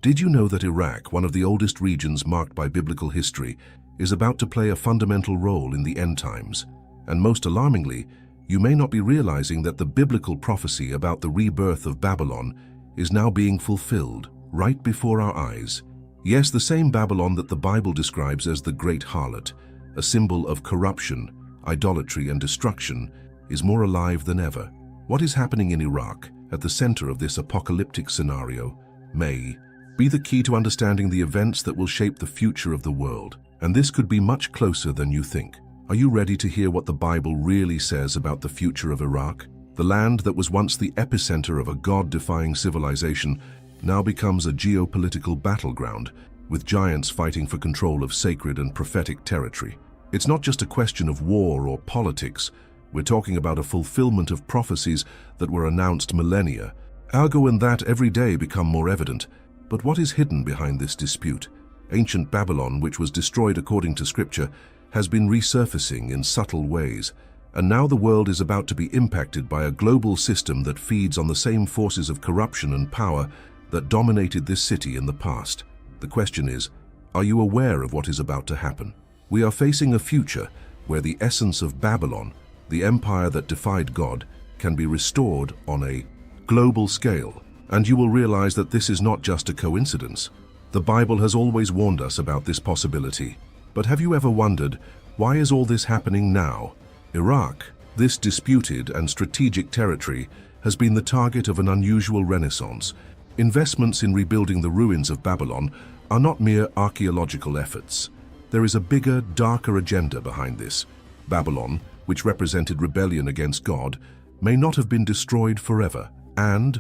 Did you know that Iraq, one of the oldest regions marked by biblical history, is about to play a fundamental role in the end times? And most alarmingly, you may not be realizing that the biblical prophecy about the rebirth of Babylon is now being fulfilled right before our eyes. Yes, the same Babylon that the Bible describes as the Great Harlot, a symbol of corruption, idolatry, and destruction, is more alive than ever. What is happening in Iraq, at the center of this apocalyptic scenario, may be the key to understanding the events that will shape the future of the world. And this could be much closer than you think. Are you ready to hear what the Bible really says about the future of Iraq? The land that was once the epicenter of a God-defying civilization now becomes a geopolitical battleground, with giants fighting for control of sacred and prophetic territory. It's not just a question of war or politics. We're talking about a fulfillment of prophecies that were announced millennia ago, and that every day become more evident. But what is hidden behind this dispute? Ancient Babylon, which was destroyed according to Scripture, has been resurfacing in subtle ways, and now the world is about to be impacted by a global system that feeds on the same forces of corruption and power that dominated this city in the past. The question is, are you aware of what is about to happen? We are facing a future where the essence of Babylon, the empire that defied God, can be restored on a global scale. And you will realize that this is not just a coincidence. The Bible has always warned us about this possibility. But have you ever wondered, why is all this happening now? Iraq, this disputed and strategic territory, has been the target of an unusual renaissance. Investments in rebuilding the ruins of Babylon are not mere archaeological efforts. There is a bigger, darker agenda behind this. Babylon, which represented rebellion against God, may not have been destroyed forever. And,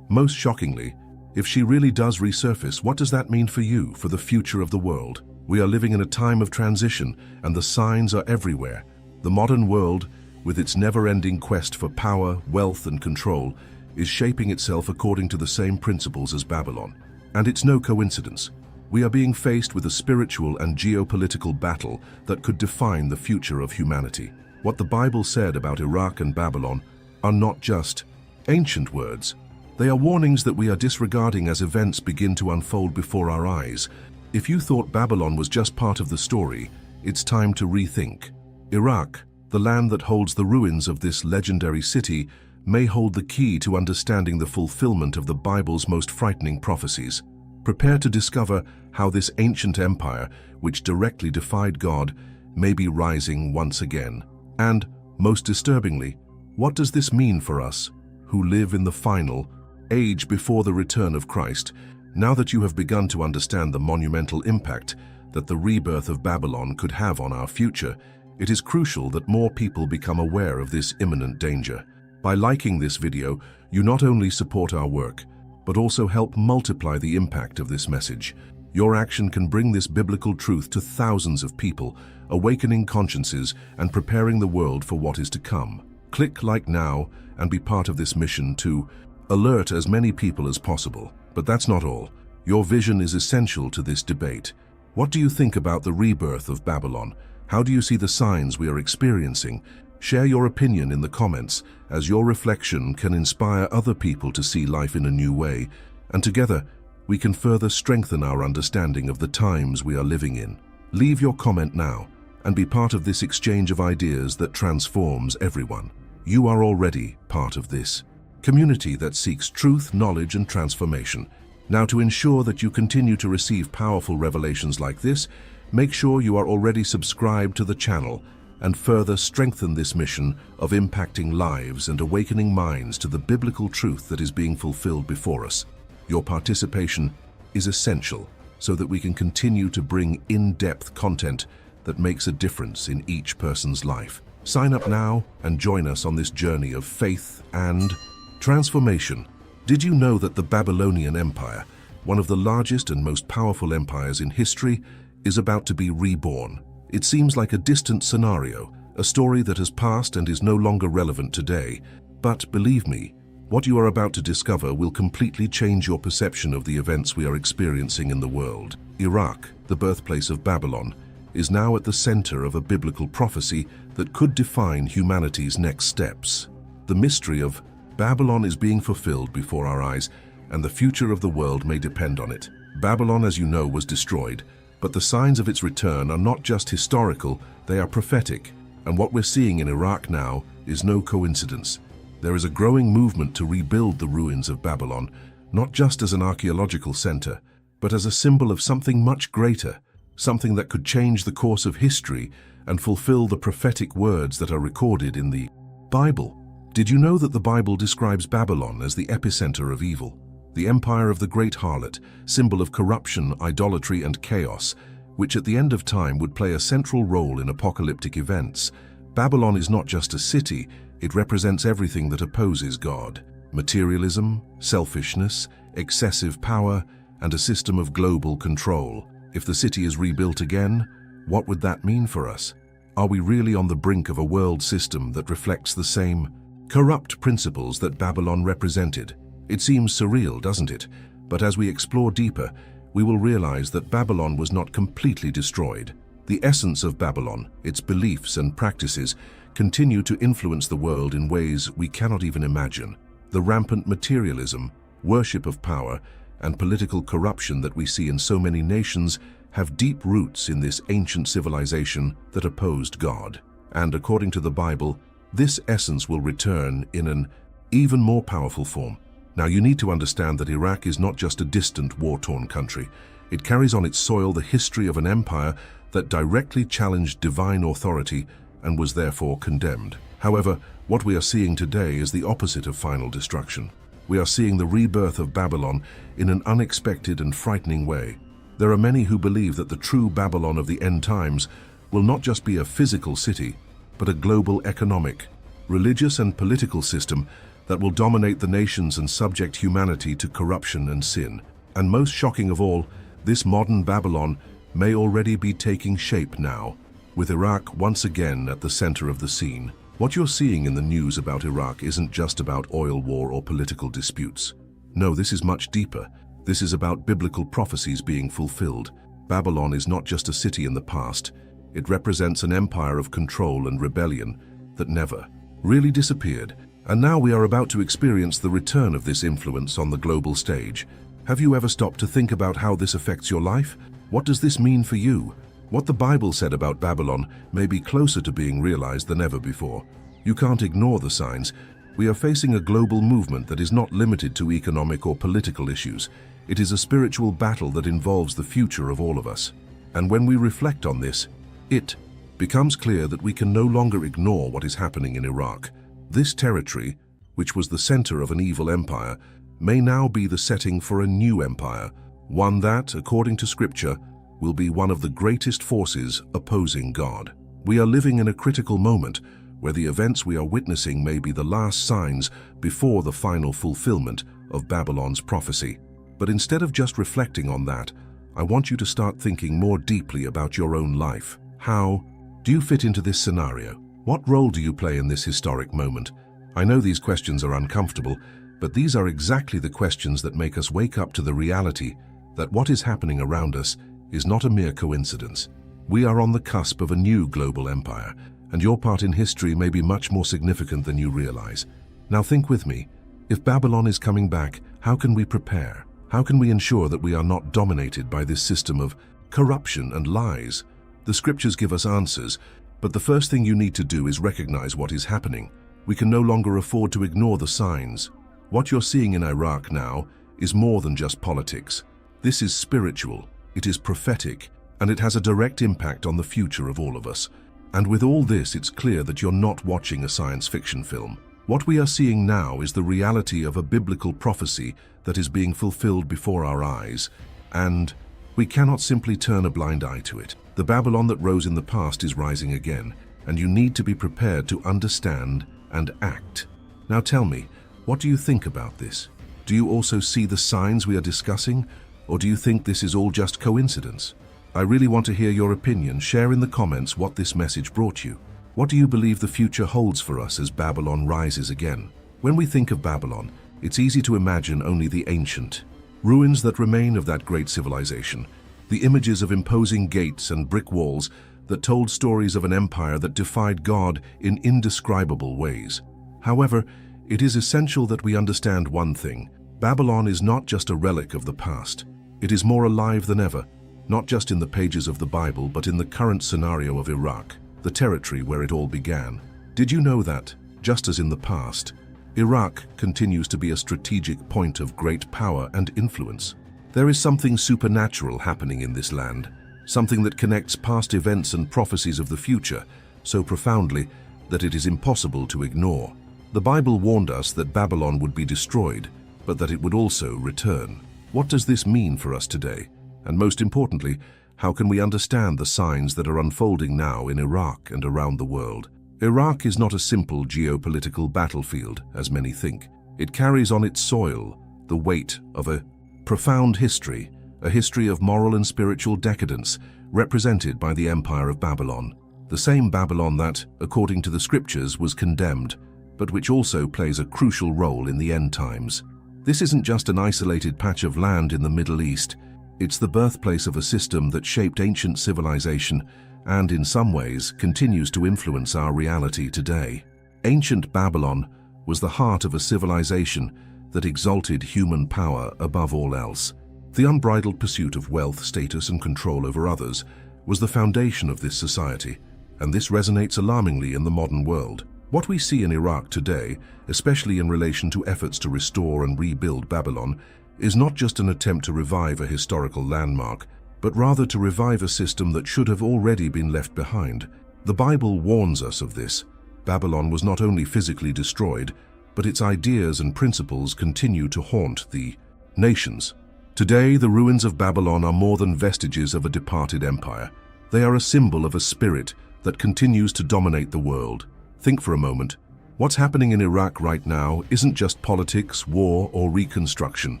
most shockingly, if she really does resurface, what does that mean for you, for the future of the world? We are living in a time of transition, and the signs are everywhere. The modern world, with its never-ending quest for power, wealth, and control, is shaping itself according to the same principles as Babylon. And it's no coincidence. We are being faced with a spiritual and geopolitical battle that could define the future of humanity. What the Bible said about Iraq and Babylon are not just ancient words. They are warnings that we are disregarding as events begin to unfold before our eyes. If you thought Babylon was just part of the story, it's time to rethink. Iraq, the land that holds the ruins of this legendary city, may hold the key to understanding the fulfillment of the Bible's most frightening prophecies. Prepare to discover how this ancient empire, which directly defied God, may be rising once again. And, most disturbingly, what does this mean for us, who live in the final age before the return of Christ? Now that you have begun to understand the monumental impact that the rebirth of Babylon could have on our future, it is crucial that more people become aware of this imminent danger. By liking this video, you not only support our work, but also help multiply the impact of this message. Your action can bring this biblical truth to thousands of people, awakening consciences and preparing the world for what is to come. Click like now and be part of this mission to alert as many people as possible. But that's not all. Your vision is essential to this debate. What do you think about the rebirth of Babylon? How do you see the signs we are experiencing? Share your opinion in the comments, as your reflection can inspire other people to see life in a new way, and together we can further strengthen our understanding of the times we are living in. Leave your comment now and be part of this exchange of ideas that transforms everyone. You are already part of this community that seeks truth, knowledge, and transformation. Now, to ensure that you continue to receive powerful revelations like this, make sure you are already subscribed to the channel and further strengthen this mission of impacting lives and awakening minds to the biblical truth that is being fulfilled before us. Your participation is essential so that we can continue to bring in-depth content that makes a difference in each person's life. Sign up now and join us on this journey of faith and transformation. Did you know that the Babylonian Empire, one of the largest and most powerful empires in history, is about to be reborn? It seems like a distant scenario, a story that has passed and is no longer relevant today. But believe me, what you are about to discover will completely change your perception of the events we are experiencing in the world. Iraq, the birthplace of Babylon, is now at the center of a biblical prophecy that could define humanity's next steps. The mystery of Babylon is being fulfilled before our eyes, and the future of the world may depend on it. Babylon, as you know, was destroyed, but the signs of its return are not just historical, they are prophetic. And what we're seeing in Iraq now is no coincidence. There is a growing movement to rebuild the ruins of Babylon, not just as an archaeological center, but as a symbol of something much greater, something that could change the course of history and fulfill the prophetic words that are recorded in the Bible. Did you know that the Bible describes Babylon as the epicenter of evil, the empire of the great harlot, symbol of corruption, idolatry, and chaos, which at the end of time would play a central role in apocalyptic events? Babylon is not just a city, it represents everything that opposes God: materialism, selfishness, excessive power, and a system of global control. If the city is rebuilt again, what would that mean for us? Are we really on the brink of a world system that reflects the same corrupt principles that Babylon represented? It seems surreal, doesn't it? But as we explore deeper, we will realize that Babylon was not completely destroyed. The essence of Babylon, its beliefs and practices, continue to influence the world in ways we cannot even imagine. The rampant materialism, worship of power, and political corruption that we see in so many nations have deep roots in this ancient civilization that opposed God. And according to the Bible, this essence will return in an even more powerful form. Now, you need to understand that Iraq is not just a distant, war-torn country. It carries on its soil the history of an empire that directly challenged divine authority and was therefore condemned. However, what we are seeing today is the opposite of final destruction. We are seeing the rebirth of Babylon in an unexpected and frightening way. There are many who believe that the true Babylon of the end times will not just be a physical city, but a global economic, religious, and political system that will dominate the nations and subject humanity to corruption and sin. And most shocking of all, this modern Babylon may already be taking shape now, with Iraq once again at the center of the scene. What you're seeing in the news about Iraq isn't just about oil war or political disputes. No, this is much deeper. This is about biblical prophecies being fulfilled. Babylon is not just a city in the past. It represents an empire of control and rebellion that never really disappeared. And now we are about to experience the return of this influence on the global stage. Have you ever stopped to think about how this affects your life? What does this mean for you? What the Bible said about Babylon may be closer to being realized than ever before. You can't ignore the signs. We are facing a global movement that is not limited to economic or political issues. It is a spiritual battle that involves the future of all of us. And when we reflect on this, it becomes clear that we can no longer ignore what is happening in Iraq. This territory, which was the center of an evil empire, may now be the setting for a new empire, one that, according to Scripture, will be one of the greatest forces opposing God. We are living in a critical moment where the events we are witnessing may be the last signs before the final fulfillment of Babylon's prophecy. But instead of just reflecting on that, I want you to start thinking more deeply about your own life. How do you fit into this scenario? What role do you play in this historic moment? I know these questions are uncomfortable, but these are exactly the questions that make us wake up to the reality that what is happening around us is not a mere coincidence. We are on the cusp of a new global empire, and your part in history may be much more significant than you realize. Now think with me. If Babylon is coming back, how can we prepare? How can we ensure that we are not dominated by this system of corruption and lies? The Scriptures give us answers, but the first thing you need to do is recognize what is happening. We can no longer afford to ignore the signs. What you're seeing in Iraq now is more than just politics. This is spiritual, it is prophetic, and it has a direct impact on the future of all of us. And with all this, it's clear that you're not watching a science fiction film. What we are seeing now is the reality of a biblical prophecy that is being fulfilled before our eyes, and we cannot simply turn a blind eye to it. The Babylon that rose in the past is rising again, and you need to be prepared to understand and act. Now tell me, what do you think about this? Do you also see the signs we are discussing, or do you think this is all just coincidence? I really want to hear your opinion. Share in the comments what this message brought you. What do you believe the future holds for us as Babylon rises again? When we think of Babylon, it's easy to imagine only the ancient ruins that remain of that great civilization, the images of imposing gates and brick walls that told stories of an empire that defied God in indescribable ways. However, it is essential that we understand one thing. Babylon is not just a relic of the past. It is more alive than ever, not just in the pages of the Bible, but in the current scenario of Iraq, the territory where it all began. Did you know that, just as in the past, Iraq continues to be a strategic point of great power and influence? There is something supernatural happening in this land, something that connects past events and prophecies of the future so profoundly that it is impossible to ignore. The Bible warned us that Babylon would be destroyed, but that it would also return. What does this mean for us today? And most importantly, how can we understand the signs that are unfolding now in Iraq and around the world? Iraq is not a simple geopolitical battlefield, as many think. It carries on its soil the weight of a profound history, a history of moral and spiritual decadence, represented by the Empire of Babylon. The same Babylon that, according to the scriptures, was condemned, but which also plays a crucial role in the end times. This isn't just an isolated patch of land in the Middle East. It's the birthplace of a system that shaped ancient civilization and, in some ways, continues to influence our reality today. Ancient Babylon was the heart of a civilization that exalted human power above all else. The unbridled pursuit of wealth, status, and control over others was the foundation of this society, and this resonates alarmingly in the modern world. What we see in Iraq today, especially in relation to efforts to restore and rebuild Babylon, is not just an attempt to revive a historical landmark, but rather to revive a system that should have already been left behind. The Bible warns us of this. Babylon was not only physically destroyed, but its ideas and principles continue to haunt the nations. Today, the ruins of Babylon are more than vestiges of a departed empire. They are a symbol of a spirit that continues to dominate the world. Think for a moment. What's happening in Iraq right now isn't just politics, war, or reconstruction.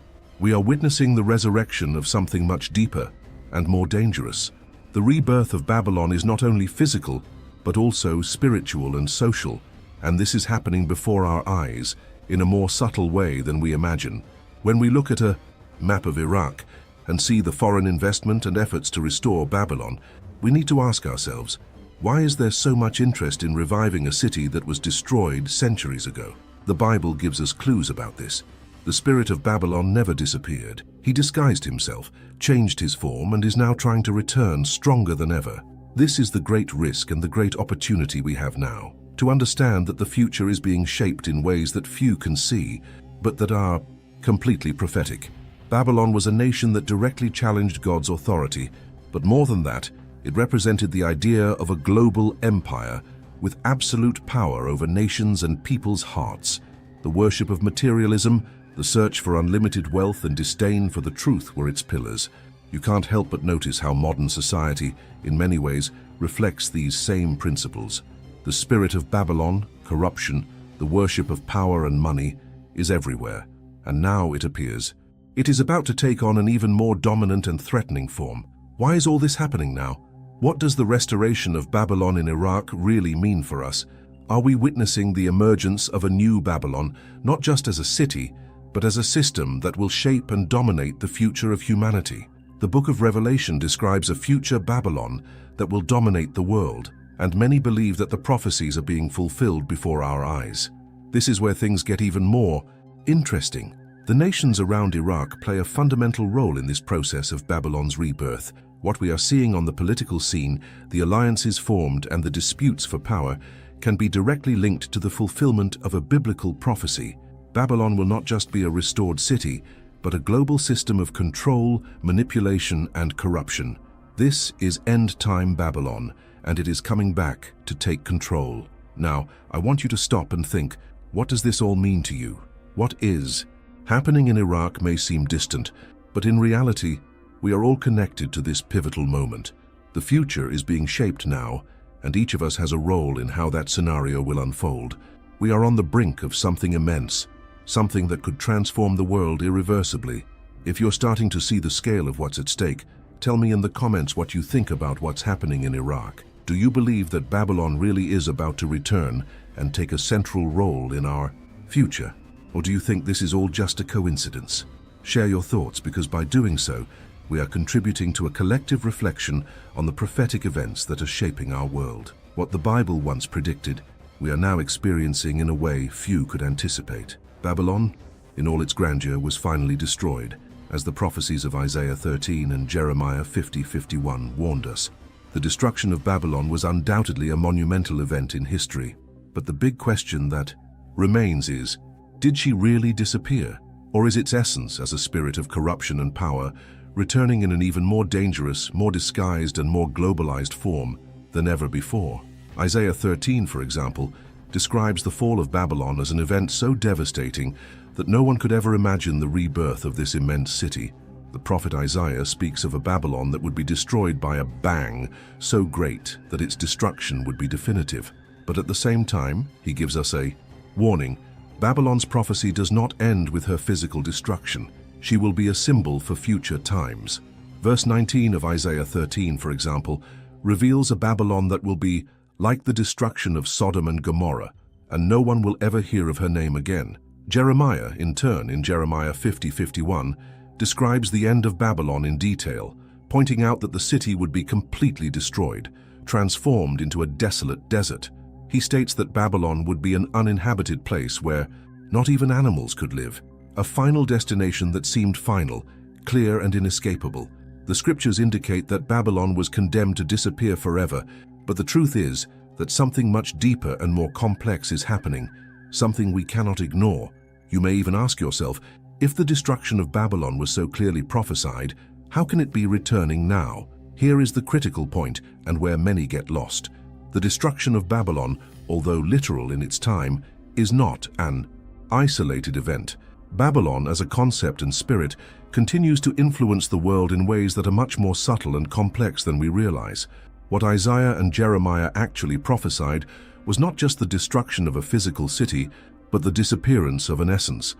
We are witnessing the resurrection of something much deeper and more dangerous. The rebirth of Babylon is not only physical, but also spiritual and social, and this is happening before our eyes in a more subtle way than we imagine. When we look at a map of Iraq and see the foreign investment and efforts to restore Babylon, we need to ask ourselves, why is there so much interest in reviving a city that was destroyed centuries ago? The Bible gives us clues about this. The spirit of Babylon never disappeared. He disguised himself, changed his form, and is now trying to return stronger than ever. This is the great risk and the great opportunity we have now, to understand that the future is being shaped in ways that few can see, but that are completely prophetic. Babylon was a nation that directly challenged God's authority, but more than that, it represented the idea of a global empire with absolute power over nations and people's hearts. The worship of materialism, the search for unlimited wealth, and disdain for the truth were its pillars. You can't help but notice how modern society, in many ways, reflects these same principles. The spirit of Babylon, corruption, the worship of power and money, is everywhere, and now it appears it is about to take on an even more dominant and threatening form. Why is all this happening now? What does the restoration of Babylon in Iraq really mean for us? Are we witnessing the emergence of a new Babylon, not just as a city, but as a system that will shape and dominate the future of humanity? The Book of Revelation describes a future Babylon that will dominate the world, and many believe that the prophecies are being fulfilled before our eyes. This is where things get even more interesting. The nations around Iraq play a fundamental role in this process of Babylon's rebirth. What we are seeing on the political scene, the alliances formed, and the disputes for power can be directly linked to the fulfillment of a biblical prophecy. Babylon will not just be a restored city, but a global system of control, manipulation, and corruption. This is end-time Babylon, and it is coming back to take control. Now, I want you to stop and think, what does this all mean to you? What is happening in Iraq may seem distant, but in reality, we are all connected to this pivotal moment. The future is being shaped now, and each of us has a role in how that scenario will unfold. We are on the brink of something immense, something that could transform the world irreversibly. If you're starting to see the scale of what's at stake, tell me in the comments what you think about what's happening in Iraq. Do you believe that Babylon really is about to return and take a central role in our future? Or do you think this is all just a coincidence? Share your thoughts, because by doing so, we are contributing to a collective reflection on the prophetic events that are shaping our world. What the Bible once predicted, we are now experiencing in a way few could anticipate. Babylon, in all its grandeur, was finally destroyed, as the prophecies of Isaiah 13 and Jeremiah 50:51 warned us. The destruction of Babylon was undoubtedly a monumental event in history. But the big question that remains is, did she really disappear? Or is its essence, as a spirit of corruption and power, returning in an even more dangerous, more disguised and more globalized form than ever before? Isaiah 13, for example, describes the fall of Babylon as an event so devastating that no one could ever imagine the rebirth of this immense city. The prophet Isaiah speaks of a Babylon that would be destroyed by a bang so great that its destruction would be definitive. But at the same time, he gives us a warning. Babylon's prophecy does not end with her physical destruction. She will be a symbol for future times. Verse 19 of Isaiah 13, for example, reveals a Babylon that will be like the destruction of Sodom and Gomorrah, and no one will ever hear of her name again. Jeremiah, in turn, in Jeremiah 50:51, describes the end of Babylon in detail, pointing out that the city would be completely destroyed, transformed into a desolate desert. He states that Babylon would be an uninhabited place where not even animals could live, a final destination that seemed final, clear and inescapable. The scriptures indicate that Babylon was condemned to disappear forever, but the truth is that something much deeper and more complex is happening, something we cannot ignore. You may even ask yourself, if the destruction of Babylon was so clearly prophesied, how can it be returning now? Here is the critical point, and where many get lost. The destruction of Babylon, although literal in its time, is not an isolated event. Babylon, as a concept and spirit, continues to influence the world in ways that are much more subtle and complex than we realize. What Isaiah and Jeremiah actually prophesied was not just the destruction of a physical city, but the disappearance of an essence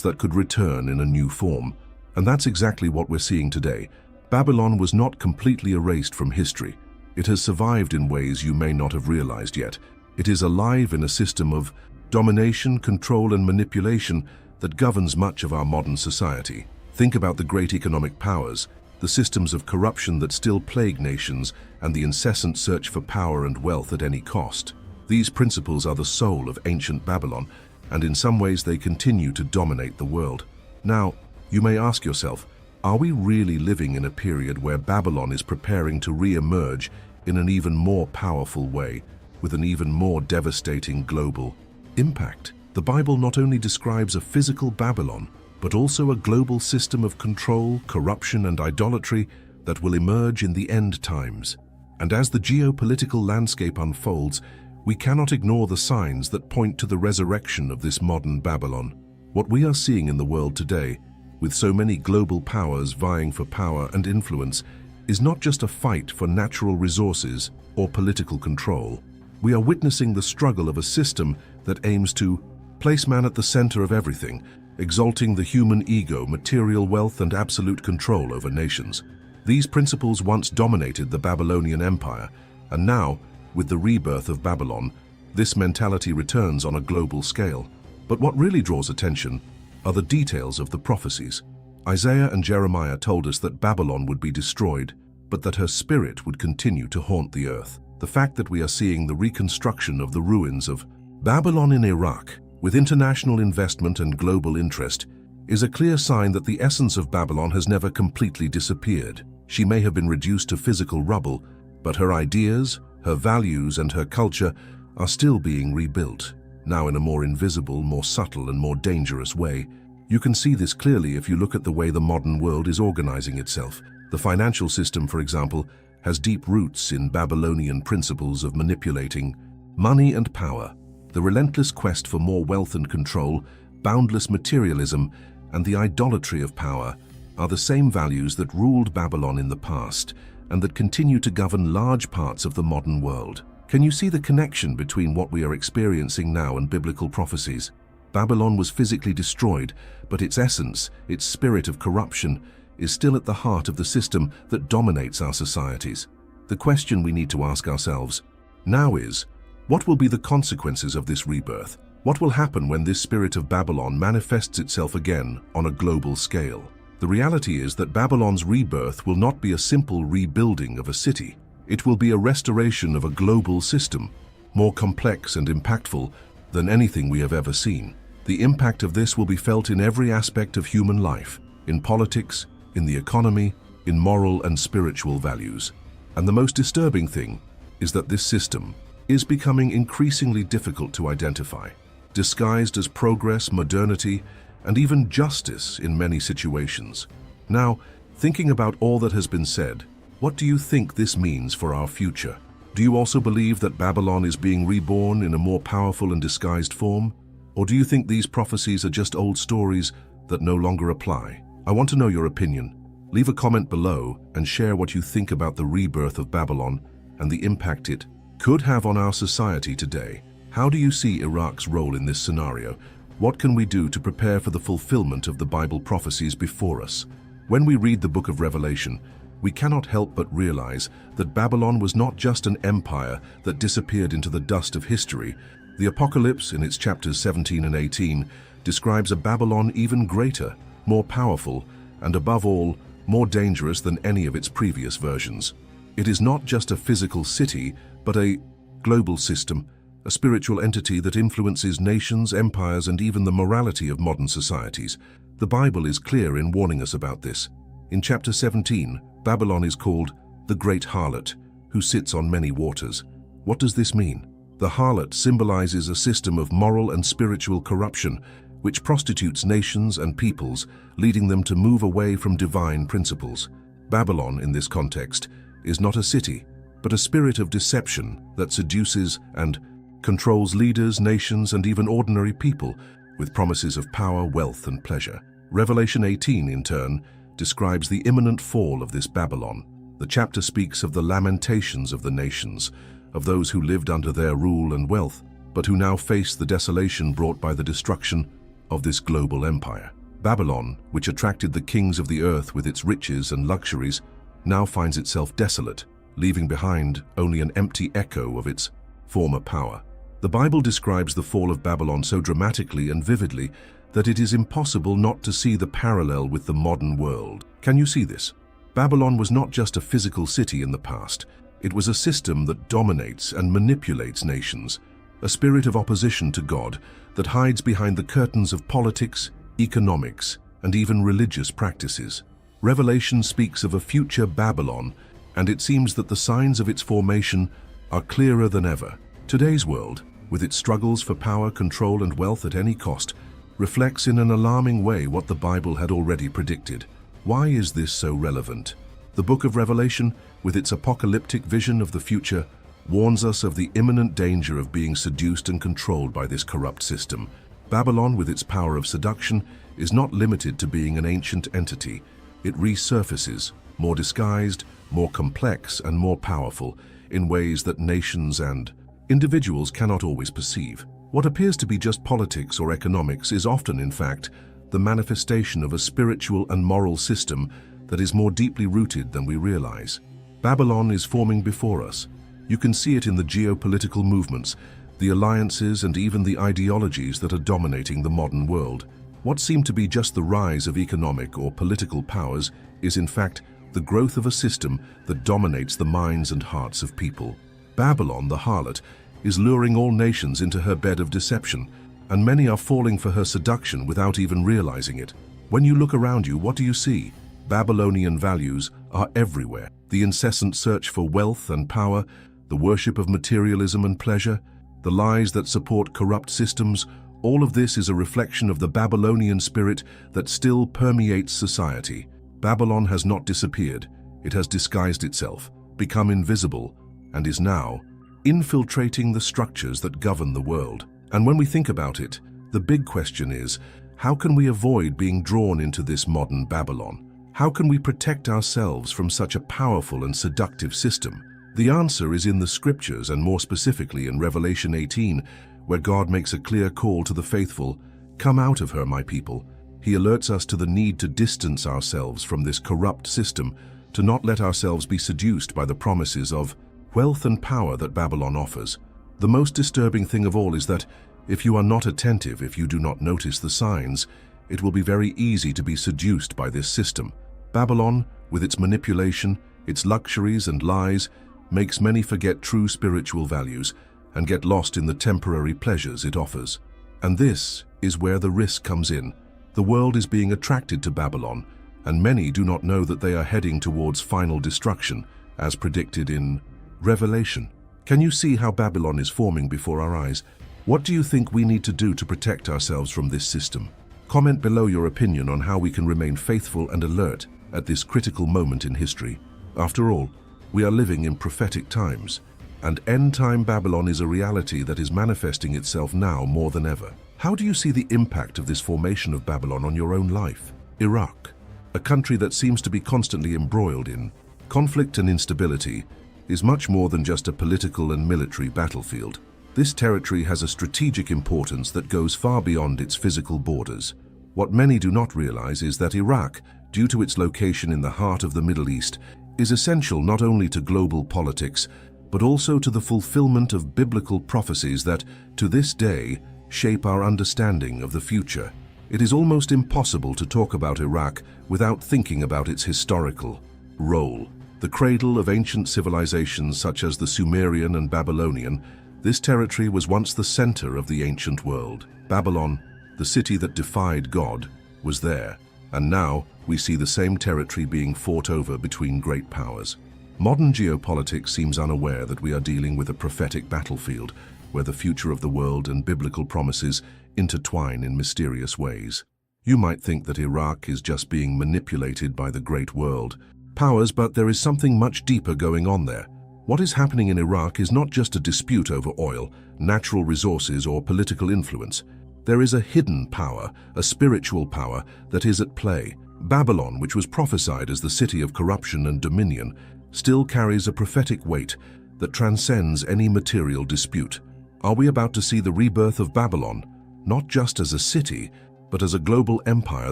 that could return in a new form. And that's exactly what we're seeing today. Babylon was not completely erased from history. It has survived in ways you may not have realized yet. It is alive in a system of domination, control, and manipulation that governs much of our modern society. Think about the great economic powers, the systems of corruption that still plague nations, and the incessant search for power and wealth at any cost. These principles are the soul of ancient Babylon, and in some ways they continue to dominate the world. Now, you may ask yourself, are we really living in a period where Babylon is preparing to re-emerge in an even more powerful way, with an even more devastating global impact? The Bible not only describes a physical Babylon, but also a global system of control, corruption, and idolatry that will emerge in the end times. And as the geopolitical landscape unfolds, we cannot ignore the signs that point to the resurrection of this modern Babylon. What we are seeing in the world today, with so many global powers vying for power and influence, is not just a fight for natural resources or political control. We are witnessing the struggle of a system that aims to place man at the center of everything, exalting the human ego, material wealth, and absolute control over nations. These principles once dominated the Babylonian Empire, and now, with the rebirth of Babylon, this mentality returns on a global scale. But what really draws attention are the details of the prophecies. Isaiah and Jeremiah told us that Babylon would be destroyed, but that her spirit would continue to haunt the earth. The fact that we are seeing the reconstruction of the ruins of Babylon in Iraq, with international investment and global interest, is a clear sign that the essence of Babylon has never completely disappeared. She may have been reduced to physical rubble, but her ideas, her values, and her culture are still being rebuilt, now in a more invisible, more subtle, and more dangerous way. You can see this clearly if you look at the way the modern world is organizing itself. The financial system, for example, has deep roots in Babylonian principles of manipulating money and power. The relentless quest for more wealth and control, boundless materialism, and the idolatry of power are the same values that ruled Babylon in the past and that continue to govern large parts of the modern world. Can you see the connection between what we are experiencing now and biblical prophecies? Babylon was physically destroyed, but its essence, its spirit of corruption, is still at the heart of the system that dominates our societies. The question we need to ask ourselves now is, what will be the consequences of this rebirth? What will happen when this spirit of Babylon manifests itself again on a global scale? The reality is that Babylon's rebirth will not be a simple rebuilding of a city. It will be a restoration of a global system, more complex and impactful than anything we have ever seen. The impact of this will be felt in every aspect of human life, in politics, in the economy, in moral and spiritual values. And the most disturbing thing is that this system is becoming increasingly difficult to identify, disguised as progress, modernity, and even justice in many situations. Now, thinking about all that has been said, what do you think this means for our future? Do you also believe that Babylon is being reborn in a more powerful and disguised form? Or do you think these prophecies are just old stories that no longer apply? I want to know your opinion. Leave a comment below and share what you think about the rebirth of Babylon and the impact it could have on our society today. How do you see Iraq's role in this scenario? What can we do to prepare for the fulfillment of the Bible prophecies before us? When we read the book of Revelation, we cannot help but realize that Babylon was not just an empire that disappeared into the dust of history. The Apocalypse, in its chapters 17 and 18, describes a Babylon even greater, more powerful, and above all, more dangerous than any of its previous versions. It is not just a physical city, but a global system, a spiritual entity that influences nations, empires, and even the morality of modern societies. The Bible is clear in warning us about this. In chapter 17, Babylon is called the Great Harlot, who sits on many waters. What does this mean? The harlot symbolizes a system of moral and spiritual corruption, which prostitutes nations and peoples, leading them to move away from divine principles. Babylon, in this context, is not a city, but a spirit of deception that seduces and controls leaders, nations, and even ordinary people with promises of power, wealth, and pleasure. Revelation 18, in turn, describes the imminent fall of this Babylon. The chapter speaks of the lamentations of the nations, of those who lived under their rule and wealth, but who now face the desolation brought by the destruction of this global empire. Babylon, which attracted the kings of the earth with its riches and luxuries, now finds itself desolate, leaving behind only an empty echo of its former power. The Bible describes the fall of Babylon so dramatically and vividly that it is impossible not to see the parallel with the modern world. Can you see this? Babylon was not just a physical city in the past. It was a system that dominates and manipulates nations, a spirit of opposition to God that hides behind the curtains of politics, economics, and even religious practices. Revelation speaks of a future Babylon, and it seems that the signs of its formation are clearer than ever. Today's world, with its struggles for power, control, and wealth at any cost, reflects in an alarming way what the Bible had already predicted. Why is this so relevant? The book of Revelation, with its apocalyptic vision of the future, warns us of the imminent danger of being seduced and controlled by this corrupt system. Babylon, with its power of seduction, is not limited to being an ancient entity. It resurfaces, more disguised, more complex, and more powerful, in ways that nations and individuals cannot always perceive. What appears to be just politics or economics is often, in fact, the manifestation of a spiritual and moral system that is more deeply rooted than we realize. Babylon is forming before us. You can see it in the geopolitical movements, the alliances, and even the ideologies that are dominating the modern world. What seemed to be just the rise of economic or political powers is, in fact, the growth of a system that dominates the minds and hearts of people. Babylon, the harlot, is luring all nations into her bed of deception, and many are falling for her seduction without even realizing it. When you look around you, what do you see? Babylonian values are everywhere. The incessant search for wealth and power, the worship of materialism and pleasure, the lies that support corrupt systems, all of this is a reflection of the Babylonian spirit that still permeates society. Babylon has not disappeared. It has disguised itself, become invisible, and is now infiltrating the structures that govern the world. And when we think about it, the big question is, how can we avoid being drawn into this modern Babylon? How can we protect ourselves from such a powerful and seductive system? The answer is in the scriptures, and more specifically in Revelation 18, where God makes a clear call to the faithful, "Come out of her, my people." He alerts us to the need to distance ourselves from this corrupt system, to not let ourselves be seduced by the promises of wealth and power that Babylon offers. The most disturbing thing of all is that if you are not attentive, if you do not notice the signs, it will be very easy to be seduced by this system. Babylon, with its manipulation, its luxuries and lies, makes many forget true spiritual values and get lost in the temporary pleasures it offers. And this is where the risk comes in. The world is being attracted to Babylon, and many do not know that they are heading towards final destruction, as predicted in Revelation. Can you see how Babylon is forming before our eyes? What do you think we need to do to protect ourselves from this system? Comment below your opinion on how we can remain faithful and alert at this critical moment in history. After all, we are living in prophetic times, and end-time Babylon is a reality that is manifesting itself now more than ever. How do you see the impact of this formation of Babylon on your own life? Iraq, a country that seems to be constantly embroiled in conflict and instability, is much more than just a political and military battlefield. This territory has a strategic importance that goes far beyond its physical borders. What many do not realize is that Iraq, due to its location in the heart of the Middle East, is essential not only to global politics, but also to the fulfillment of biblical prophecies that, to this day, shape our understanding of the future. It is almost impossible to talk about Iraq without thinking about its historical role. The cradle of ancient civilizations such as the Sumerian and Babylonian, this territory was once the center of the ancient world. Babylon, the city that defied God, was there, and now we see the same territory being fought over between great powers. Modern geopolitics seems unaware that we are dealing with a prophetic battlefield where the future of the world and biblical promises intertwine in mysterious ways. You might think that Iraq is just being manipulated by the great world powers, but there is something much deeper going on there. What is happening in Iraq is not just a dispute over oil, natural resources, or political influence. There is a hidden power, a spiritual power, that is at play. Babylon, which was prophesied as the city of corruption and dominion, still carries a prophetic weight that transcends any material dispute. Are we about to see the rebirth of Babylon, not just as a city, but as a global empire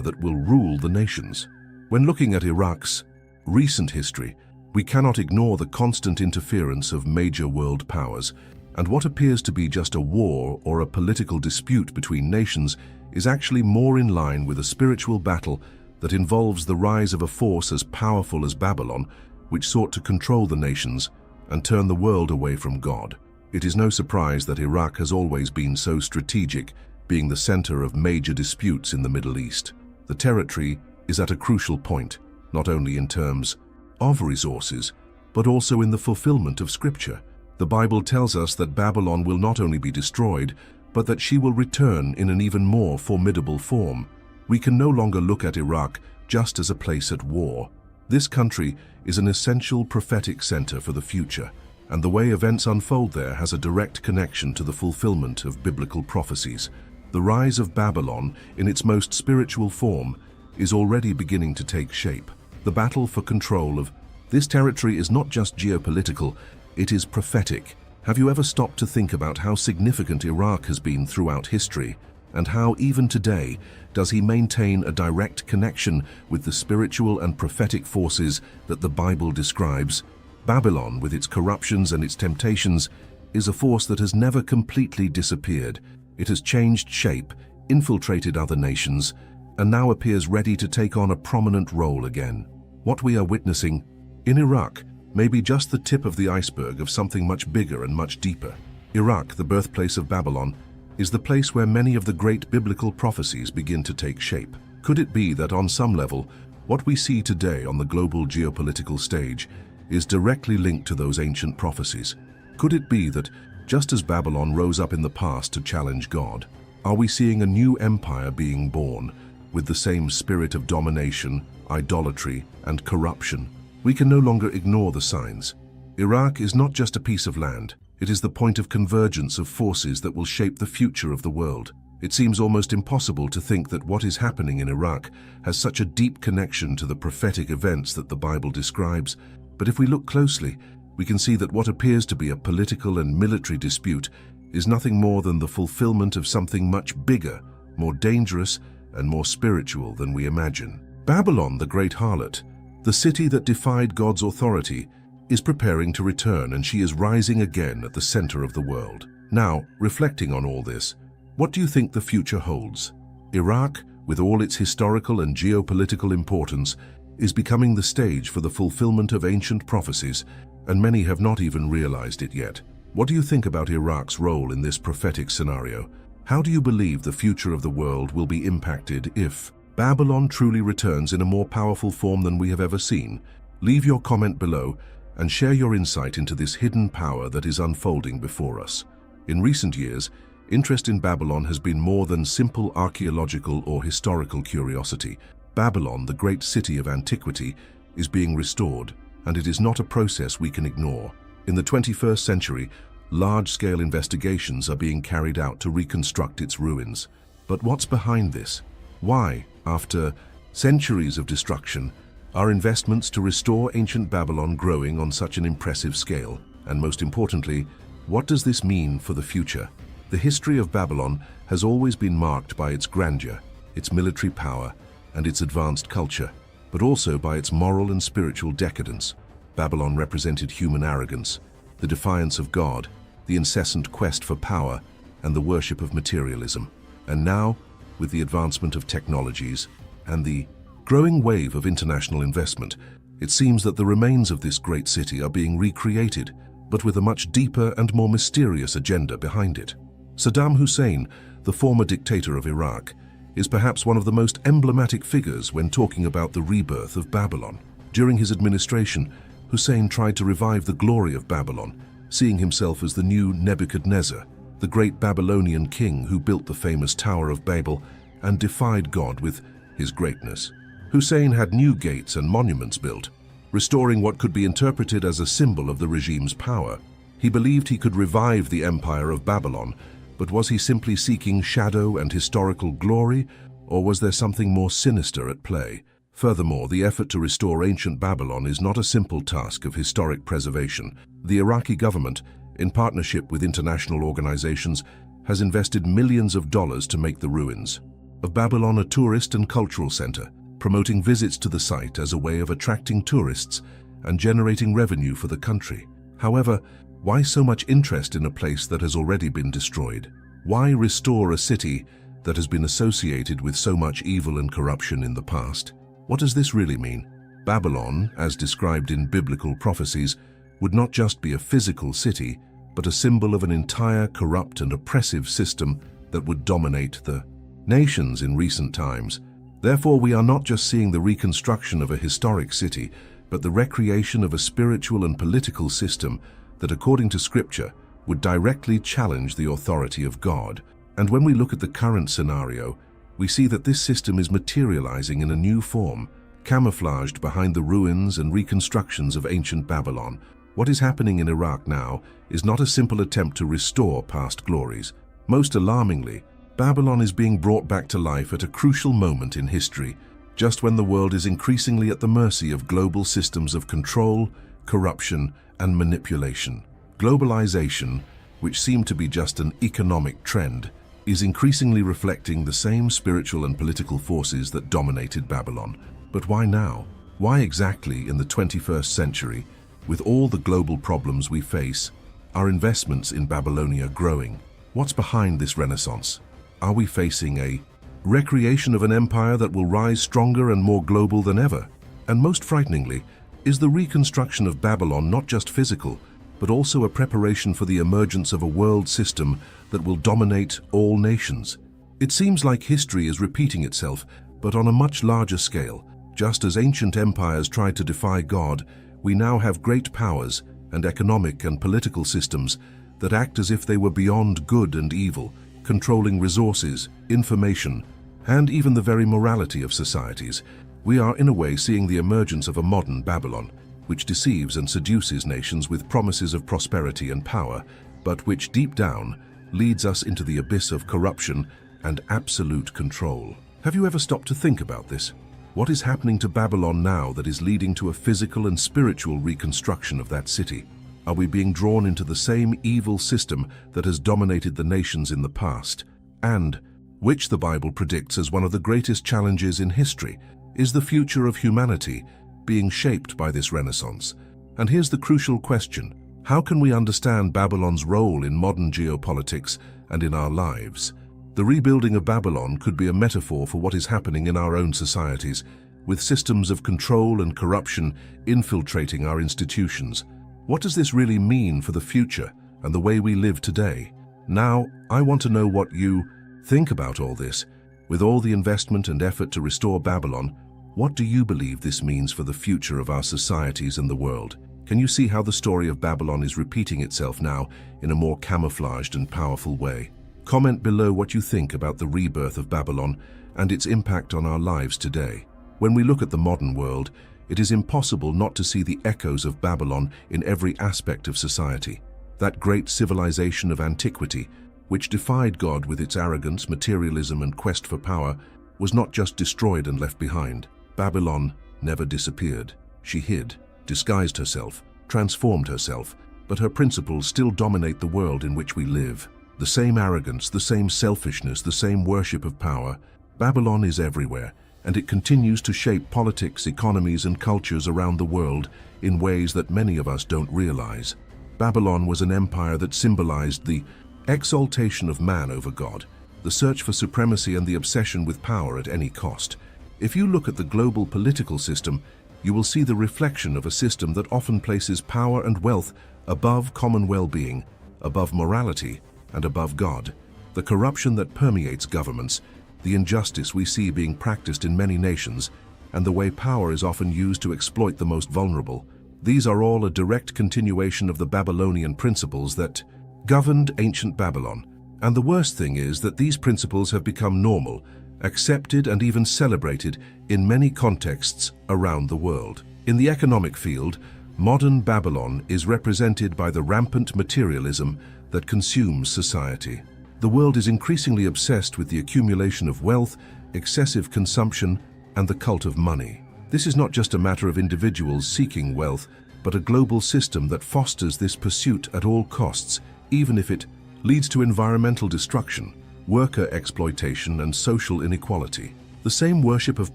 that will rule the nations? When looking at Iraq's recent history, we cannot ignore the constant interference of major world powers, and what appears to be just a war or a political dispute between nations is actually more in line with a spiritual battle that involves the rise of a force as powerful as Babylon, which sought to control the nations and turn the world away from God. It is no surprise that Iraq has always been so strategic, being the center of major disputes in the Middle East. The territory is at a crucial point, not only in terms of resources, but also in the fulfillment of Scripture. The Bible tells us that Babylon will not only be destroyed, but that she will return in an even more formidable form. We can no longer look at Iraq just as a place at war. This country is an essential prophetic center for the future, and the way events unfold there has a direct connection to the fulfillment of biblical prophecies. The rise of Babylon, in its most spiritual form, is already beginning to take shape. The battle for control of this territory is not just geopolitical, it is prophetic. Have you ever stopped to think about how significant Iraq has been throughout history, and how even today does he maintain a direct connection with the spiritual and prophetic forces that the Bible describes? Babylon, with its corruptions and its temptations, is a force that has never completely disappeared. It has changed shape, infiltrated other nations, and now appears ready to take on a prominent role again. What we are witnessing in Iraq may be just the tip of the iceberg of something much bigger and much deeper. Iraq, the birthplace of Babylon, is the place where many of the great biblical prophecies begin to take shape. Could it be that on some level, what we see today on the global geopolitical stage is directly linked to those ancient prophecies? Could it be that, just as Babylon rose up in the past to challenge God, are we seeing a new empire being born, with the same spirit of domination, idolatry, and corruption? We can no longer ignore the signs. Iraq is not just a piece of land, it is the point of convergence of forces that will shape the future of the world. It seems almost impossible to think that what is happening in Iraq has such a deep connection to the prophetic events that the Bible describes, but if we look closely, we can see that what appears to be a political and military dispute is nothing more than the fulfillment of something much bigger, more dangerous, and more spiritual than we imagine. Babylon, the great harlot, the city that defied God's authority, is preparing to return, and she is rising again at the center of the world. Now, reflecting on all this, what do you think the future holds? Iraq, with all its historical and geopolitical importance, is becoming the stage for the fulfillment of ancient prophecies, and many have not even realized it yet. What do you think about Iraq's role in this prophetic scenario? How do you believe the future of the world will be impacted if Babylon truly returns in a more powerful form than we have ever seen? Leave your comment below and share your insight into this hidden power that is unfolding before us. In recent years, interest in Babylon has been more than simple archaeological or historical curiosity. Babylon, the great city of antiquity, is being restored, and it is not a process we can ignore. In the 21st century, large-scale investigations are being carried out to reconstruct its ruins. But what's behind this? Why, after centuries of destruction, are investments to restore ancient Babylon growing on such an impressive scale? And most importantly, what does this mean for the future? The history of Babylon has always been marked by its grandeur, its military power, and its advanced culture, but also by its moral and spiritual decadence. Babylon represented human arrogance, the defiance of God, the incessant quest for power, and the worship of materialism. And now, with the advancement of technologies and the growing wave of international investment, it seems that the remains of this great city are being recreated, but with a much deeper and more mysterious agenda behind it. Saddam Hussein, the former dictator of Iraq, is perhaps one of the most emblematic figures when talking about the rebirth of Babylon. During his administration, Hussein tried to revive the glory of Babylon, seeing himself as the new Nebuchadnezzar, the great Babylonian king who built the famous Tower of Babel and defied God with his greatness. Hussein had new gates and monuments built, restoring what could be interpreted as a symbol of the regime's power. He believed he could revive the empire of Babylon, but was he simply seeking shadow and historical glory, or was there something more sinister at play? Furthermore, the effort to restore ancient Babylon is not a simple task of historic preservation. The Iraqi government, in partnership with international organizations, has invested millions of dollars to make the ruins of Babylon a tourist and cultural center, promoting visits to the site as a way of attracting tourists and generating revenue for the country. However, why so much interest in a place that has already been destroyed? Why restore a city that has been associated with so much evil and corruption in the past? What does this really mean? Babylon, as described in biblical prophecies, would not just be a physical city, but a symbol of an entire corrupt and oppressive system that would dominate the nations in recent times. Therefore, we are not just seeing the reconstruction of a historic city, but the recreation of a spiritual and political system that, according to Scripture, would directly challenge the authority of God. And when we look at the current scenario, we see that this system is materializing in a new form, camouflaged behind the ruins and reconstructions of ancient Babylon. What is happening in Iraq now is not a simple attempt to restore past glories. Most alarmingly, Babylon is being brought back to life at a crucial moment in history, just when the world is increasingly at the mercy of global systems of control, corruption, and manipulation. Globalization, which seemed to be just an economic trend, is increasingly reflecting the same spiritual and political forces that dominated Babylon. But why now? Why exactly in the 21st century, with all the global problems we face, are investments in Babylonia growing? What's behind this renaissance? Are we facing a recreation of an empire that will rise stronger and more global than ever? And most frighteningly, is the reconstruction of Babylon not just physical, but also a preparation for the emergence of a world system that will dominate all nations? It seems like history is repeating itself, but on a much larger scale. Just as ancient empires tried to defy God, we now have great powers and economic and political systems that act as if they were beyond good and evil, controlling resources, information, and even the very morality of societies. We are in a way seeing the emergence of a modern Babylon, which deceives and seduces nations with promises of prosperity and power, but which deep down leads us into the abyss of corruption and absolute control. Have you ever stopped to think about this? What is happening to Babylon now that is leading to a physical and spiritual reconstruction of that city? Are we being drawn into the same evil system that has dominated the nations in the past, and which the Bible predicts as one of the greatest challenges in history? Is the future of humanity being shaped by this renaissance? And here's the crucial question: how can we understand Babylon's role in modern geopolitics and in our lives? The rebuilding of Babylon could be a metaphor for what is happening in our own societies, with systems of control and corruption infiltrating our institutions. What does this really mean for the future and the way we live today? Now, I want to know what you Think about all this. With all the investment and effort to restore Babylon, what do you believe this means for the future of our societies and the world? Can you see how the story of Babylon is repeating itself now in a more camouflaged and powerful way? Comment below what you think about the rebirth of Babylon and its impact on our lives today. When we look at the modern world, it is impossible not to see the echoes of Babylon in every aspect of society. That great civilization of antiquity, which defied God with its arrogance, materialism, and quest for power, was not just destroyed and left behind. Babylon never disappeared. She hid, disguised herself, transformed herself, but her principles still dominate the world in which we live. The same arrogance, the same selfishness, the same worship of power. Babylon is everywhere, and it continues to shape politics, economies, and cultures around the world in ways that many of us don't realize. Babylon was an empire that symbolized the exaltation of man over God, the search for supremacy, and the obsession with power at any cost. If you look at the global political system, you will see the reflection of a system that often places power and wealth above common well-being, above morality, and above God. The corruption that permeates governments, the injustice we see being practiced in many nations, and the way power is often used to exploit the most vulnerable. These are all a direct continuation of the Babylonian principles that governed ancient Babylon. And the worst thing is that these principles have become normal, accepted, and even celebrated in many contexts around the world. In the economic field, modern Babylon is represented by the rampant materialism that consumes society. The world is increasingly obsessed with the accumulation of wealth, excessive consumption, and the cult of money. This is not just a matter of individuals seeking wealth, but a global system that fosters this pursuit at all costs, even if it leads to environmental destruction, worker exploitation, and social inequality. The same worship of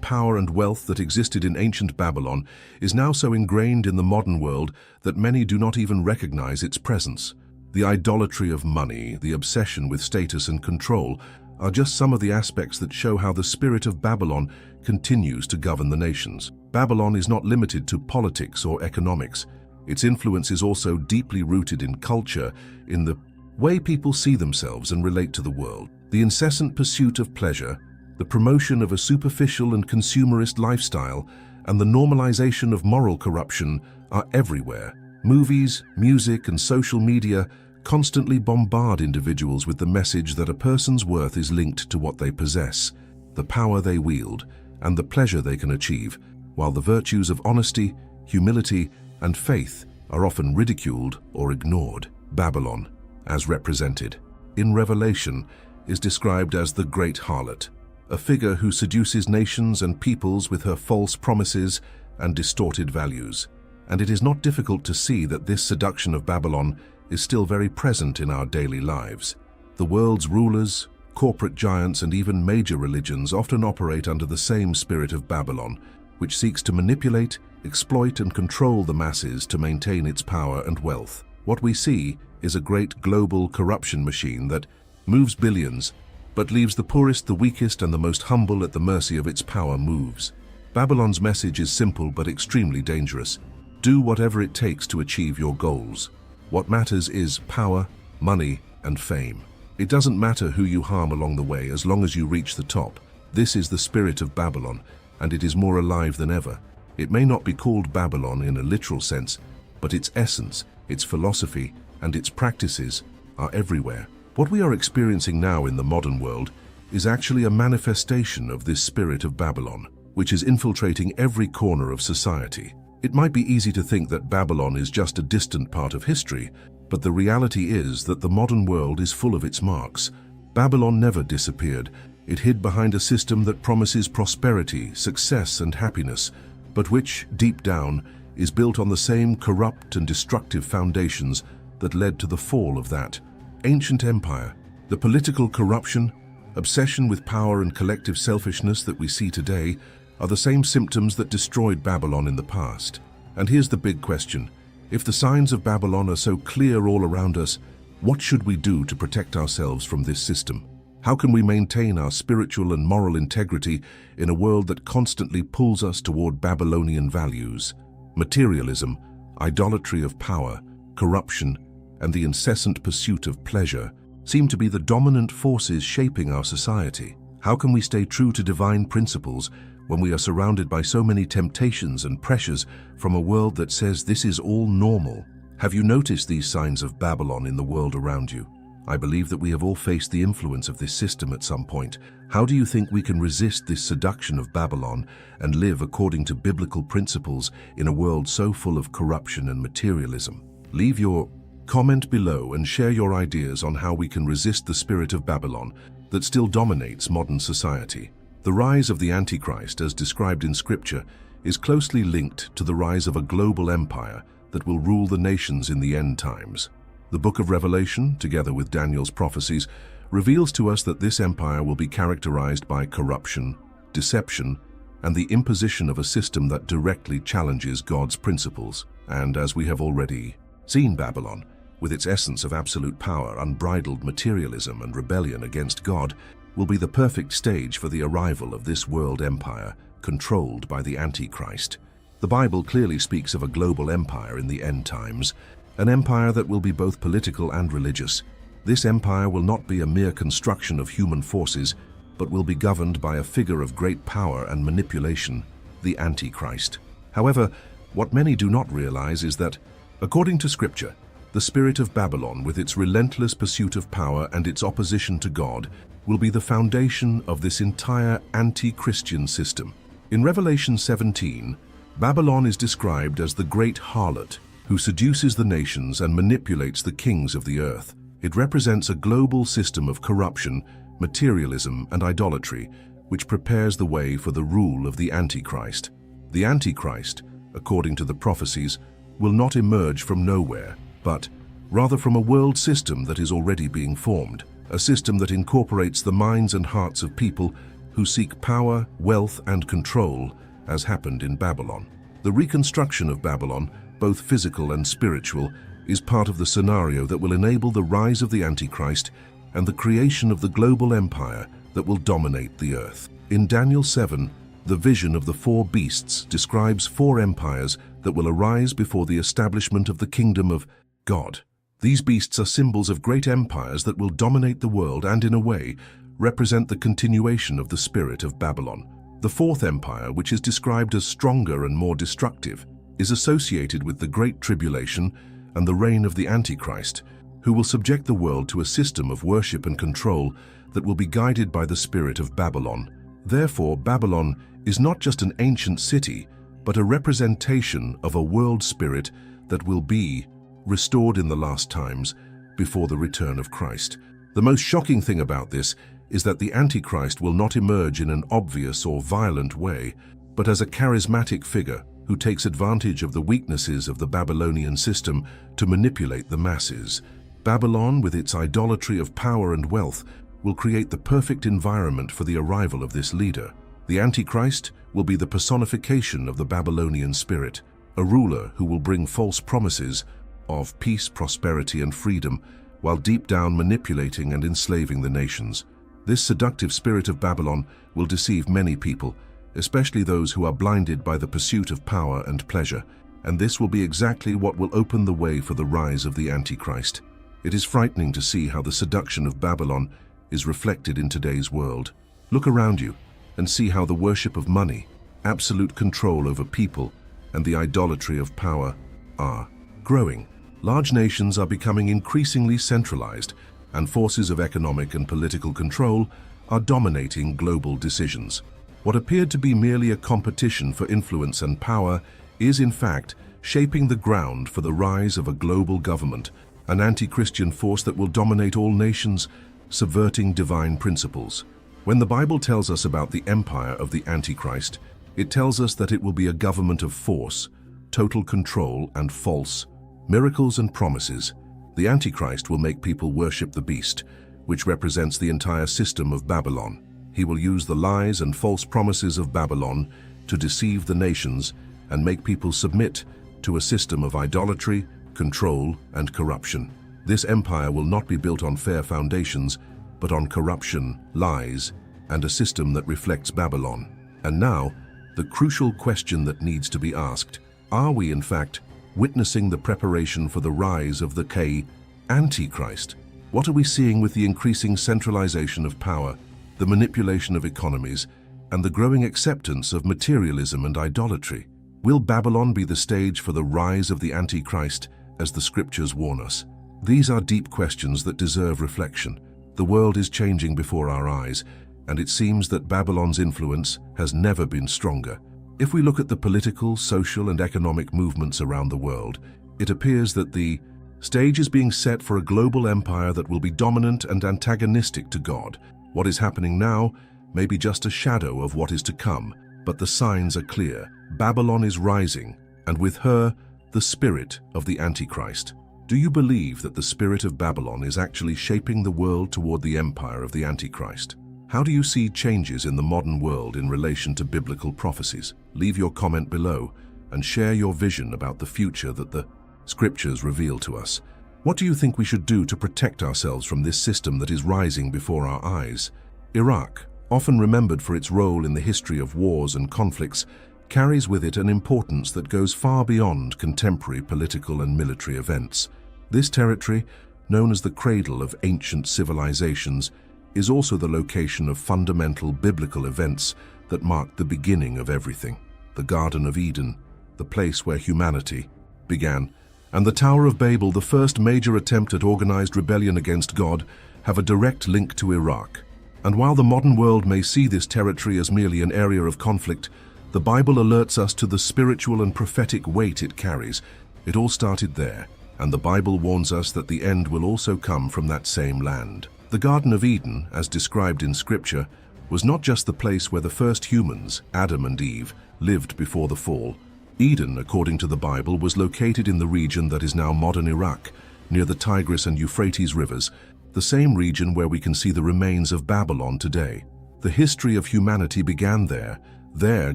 power and wealth that existed in ancient Babylon is now so ingrained in the modern world that many do not even recognize its presence. The idolatry of money, the obsession with status and control, are just some of the aspects that show how the spirit of Babylon continues to govern the nations. Babylon is not limited to politics or economics. Its influence is also deeply rooted in culture, in the way people see themselves and relate to the world. The incessant pursuit of pleasure, the promotion of a superficial and consumerist lifestyle, and the normalization of moral corruption are everywhere. Movies, music, and social media constantly bombard individuals with the message that a person's worth is linked to what they possess, the power they wield, and the pleasure they can achieve, while the virtues of honesty, humility, and faith are often ridiculed or ignored. Babylon, as represented in Revelation, is described as the Great Harlot, a figure who seduces nations and peoples with her false promises and distorted values. And it is not difficult to see that this seduction of Babylon is still very present in our daily lives. The world's rulers, corporate giants, and even major religions often operate under the same spirit of Babylon, which seeks to manipulate, exploit, and control the masses to maintain its power and wealth. What we see is a great global corruption machine that moves billions, but leaves the poorest, the weakest, and the most humble at the mercy of its power moves. Babylon's message is simple but extremely dangerous. Do whatever it takes to achieve your goals. What matters is power, money, and fame. It doesn't matter who you harm along the way as long as you reach the top. This is the spirit of Babylon, and it is more alive than ever. It may not be called Babylon in a literal sense, but its essence, its philosophy, and its practices are everywhere. What we are experiencing now in the modern world is actually a manifestation of this spirit of Babylon, which is infiltrating every corner of society. It might be easy to think that Babylon is just a distant part of history, but the reality is that the modern world is full of its marks. Babylon never disappeared. It hid behind a system that promises prosperity, success, and happiness, but which, deep down, is built on the same corrupt and destructive foundations that led to the fall of that ancient empire. The political corruption, obsession with power, and collective selfishness that we see today are the same symptoms that destroyed Babylon in the past. And here's the big question. If the signs of Babylon are so clear all around us, what should we do to protect ourselves from this system? How can we maintain our spiritual and moral integrity in a world that constantly pulls us toward Babylonian values? Materialism, idolatry of power, corruption, and the incessant pursuit of pleasure seem to be the dominant forces shaping our society. How can we stay true to divine principles when we are surrounded by so many temptations and pressures from a world that says this is all normal? Have you noticed these signs of Babylon in the world around you? I believe that we have all faced the influence of this system at some point. How do you think we can resist this seduction of Babylon and live according to biblical principles in a world so full of corruption and materialism? Leave your comment below and share your ideas on how we can resist the spirit of Babylon that still dominates modern society. The rise of the Antichrist, as described in Scripture, is closely linked to the rise of a global empire that will rule the nations in the end times. The book of Revelation, together with Daniel's prophecies, reveals to us that this empire will be characterized by corruption, deception, and the imposition of a system that directly challenges God's principles. And as we have already seen, Babylon, with its essence of absolute power, unbridled materialism, and rebellion against God, will be the perfect stage for the arrival of this world empire controlled by the Antichrist. The Bible clearly speaks of a global empire in the end times, an empire that will be both political and religious. This empire will not be a mere construction of human forces, but will be governed by a figure of great power and manipulation, the Antichrist. However, what many do not realize is that, according to Scripture, the spirit of Babylon, with its relentless pursuit of power and its opposition to God, will be the foundation of this entire anti-Christian system. In Revelation 17, Babylon is described as the great harlot, who seduces the nations and manipulates the kings of the earth. It represents a global system of corruption, materialism, and idolatry, which prepares the way for the rule of the Antichrist. The Antichrist, according to the prophecies, will not emerge from nowhere, but rather from a world system that is already being formed, a system that incorporates the minds and hearts of people who seek power, wealth, and control, as happened in Babylon. The reconstruction of Babylon, both physical and spiritual, is part of the scenario that will enable the rise of the Antichrist and the creation of the global empire that will dominate the earth. In Daniel 7, the vision of the four beasts describes four empires that will arise before the establishment of the kingdom of God. These beasts are symbols of great empires that will dominate the world and, in a way, represent the continuation of the spirit of Babylon. The fourth empire, which is described as stronger and more destructive, is associated with the Great Tribulation and the reign of the Antichrist, who will subject the world to a system of worship and control that will be guided by the spirit of Babylon. Therefore, Babylon is not just an ancient city, but a representation of a world spirit that will be restored in the last times before the return of Christ. The most shocking thing about this is that the Antichrist will not emerge in an obvious or violent way, but as a charismatic figure who takes advantage of the weaknesses of the Babylonian system to manipulate the masses. Babylon, with its idolatry of power and wealth, will create the perfect environment for the arrival of this leader. The Antichrist will be the personification of the Babylonian spirit, a ruler who will bring false promises of peace, prosperity, and freedom, while deep down manipulating and enslaving the nations. This seductive spirit of Babylon will deceive many people, especially those who are blinded by the pursuit of power and pleasure, and this will be exactly what will open the way for the rise of the Antichrist. It is frightening to see how the seduction of Babylon is reflected in today's world. Look around you and see how the worship of money, absolute control over people, and the idolatry of power are growing. Large nations are becoming increasingly centralized, and forces of economic and political control are dominating global decisions. What appeared to be merely a competition for influence and power is, in fact, shaping the ground for the rise of a global government, an anti-Christian force that will dominate all nations, subverting divine principles. When the Bible tells us about the empire of the Antichrist, it tells us that it will be a government of force, total control, and false miracles and promises. The Antichrist will make people worship the beast, which represents the entire system of Babylon. He will use the lies and false promises of Babylon to deceive the nations and make people submit to a system of idolatry, control, and corruption. This empire will not be built on fair foundations, but on corruption, lies, and a system that reflects Babylon. And now, the crucial question that needs to be asked: are we, in fact, witnessing the preparation for the rise of the Antichrist? What are we seeing with the increasing centralization of power, the manipulation of economies, and the growing acceptance of materialism and idolatry? Will Babylon be the stage for the rise of the Antichrist, as the scriptures warn us? These are deep questions that deserve reflection. The world is changing before our eyes, and it seems that Babylon's influence has never been stronger. If we look at the political, social, and economic movements around the world, it appears that the stage is being set for a global empire that will be dominant and antagonistic to God. What is happening now may be just a shadow of what is to come, but the signs are clear. Babylon is rising, and with her, the spirit of the Antichrist. Do you believe that the spirit of Babylon is actually shaping the world toward the empire of the Antichrist? How do you see changes in the modern world in relation to biblical prophecies? Leave your comment below and share your vision about the future that the scriptures reveal to us. What do you think we should do to protect ourselves from this system that is rising before our eyes? Iraq, often remembered for its role in the history of wars and conflicts, carries with it an importance that goes far beyond contemporary political and military events. This territory, known as the cradle of ancient civilizations, is also the location of fundamental biblical events that marked the beginning of everything. The Garden of Eden, the place where humanity began, and the Tower of Babel, the first major attempt at organized rebellion against God, have a direct link to Iraq. And while the modern world may see this territory as merely an area of conflict, the Bible alerts us to the spiritual and prophetic weight it carries. It all started there, and the Bible warns us that the end will also come from that same land. The Garden of Eden, as described in Scripture, was not just the place where the first humans, Adam and Eve, lived before the fall. Eden, according to the Bible, was located in the region that is now modern Iraq, near the Tigris and Euphrates rivers, the same region where we can see the remains of Babylon today. The history of humanity began there. There,